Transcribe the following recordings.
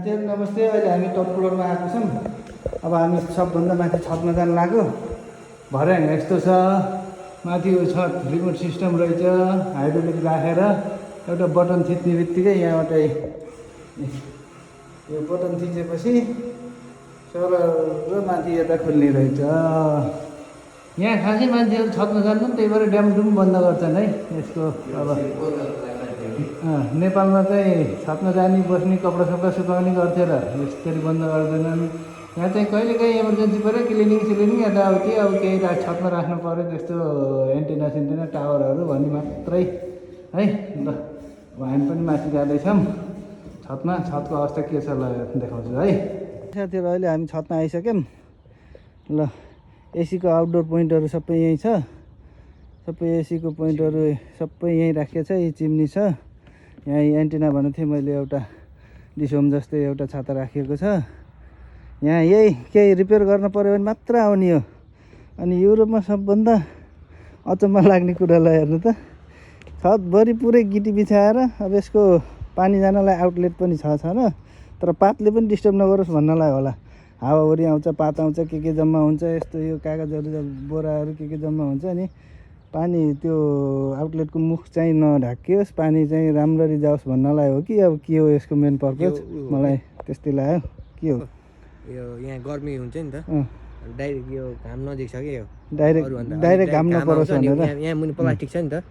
नमस्ते। अहिले हामी टप फ्लोरमा आएको छौँ। अब हामी सबभन्दा माथि छतमा जान लाग्यो। भरे यस्तो छ, माथि यो छत रिमोट सिस्टम रहेछ। हाइड्रोलिक राखेर एउटा बटन थिच्ने बित्तिकै यहाँबाट यो बटन थिचेपछि सरर माथि यता खुल्ने रहेछ। यहाँ खासै मान्छेहरू छतमा जान्नु, त्यही भएर ड्यामडुम बन्द गर्छन् है। यसको अब नेपालमा चाहिँ छतमा जाने बस्ने कपडा सपडा सुकाउने गर्थ्यो र यसरी बन्द गर्दैनन्। यहाँ चाहिँ कहिलेकाहीँ इमर्जेन्सी पऱ्यो, क्लिनिङ यताउति अब केही छतमा राख्नु पऱ्यो, त्यस्तो एन्टिना सेन्टिना टावरहरू भन्ने मात्रै है। ल अब हामी पनि माथि जाँदैछौँ छतमा। छतको अवस्था के छ ल देखाउँछु है साथीहरू। अहिले हामी छतमा आइसक्यौँ। ल एसीको आउटडोर पोइन्टहरू सबै यहीँ छ। सबै एसीको पोइन्टहरू सबै यहीँ राखिएको छ। यही चिम्नी छ। यहाँ एन्टिना भनेको थिएँ मैले, एउटा डिसोम जस्तै एउटा छाता राखिएको छ। यहाँ यही केही रिपेयर गर्न पऱ्यो भने मात्र आउने हो। अनि युरोपमा सबभन्दा अचम्म लाग्ने कुरालाई हेर्नु त, छतभरि पुरै गिटी बिछाएर अब यसको पानी जानलाई आउटलेट पनि छ न, तर पातले पनि डिस्टर्ब नगरोस् भन्नलाई होला। हावाहुरी आउँछ, पात आउँछ, के जम्मा हुन्छ, यस्तो यो कागजहरू बोराहरू के जम्मा हुन्छ नि। पानी त्यो आउटलेटको मुख चाहिँ नढाकियोस्, पानी चाहिँ राम्ररी जाओस् भन्नलाई हो कि अब के हो यसको मेन पर्पज, मलाई त्यस्तै लाग्यो। के हो यो यहाँ गर्मी हुन्छ नि त, डाइरेक्ट यो घाम नजिक छ कि यो डाइरेक्ट घाम नपरोस् भनेर। यहाँ मुनि प्लास्टिक छ नि त,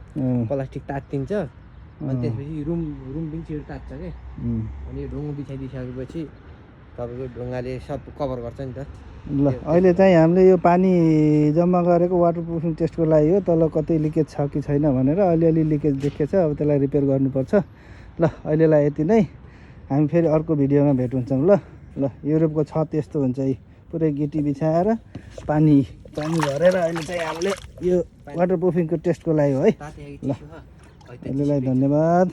प्लास्टिक तात्तिन्छ अनि त्यसपछि रुम पनि छिटो तात्छ कि। अनि ढुङ्गा बिछाइदिइसकेपछि तपाईँको ढुङ्गाले सब कभर गर्छ नि त। ल अहिले चाहिँ हामीले यो पानी जम्मा गरेको वाटर प्रुफिङ टेस्टको लागि हो। तल कतै लिकेज छ कि छैन भनेर अलिअलि लिकेज देखेछ। अब त्यसलाई रिपेयर गर्नुपर्छ। ल अहिलेलाई यति नै, हामी फेरि अर्को भिडियोमा भेट हुन्छौँ। ल युरोपको छत यस्तो हुन्छ। यी पुरै गिटी बिछाएर पानी भरेर अहिले चाहिँ हामीले यो वाटर प्रुफिङको टेस्टको लागि हो है। ल अहिलेलाई धन्यवाद।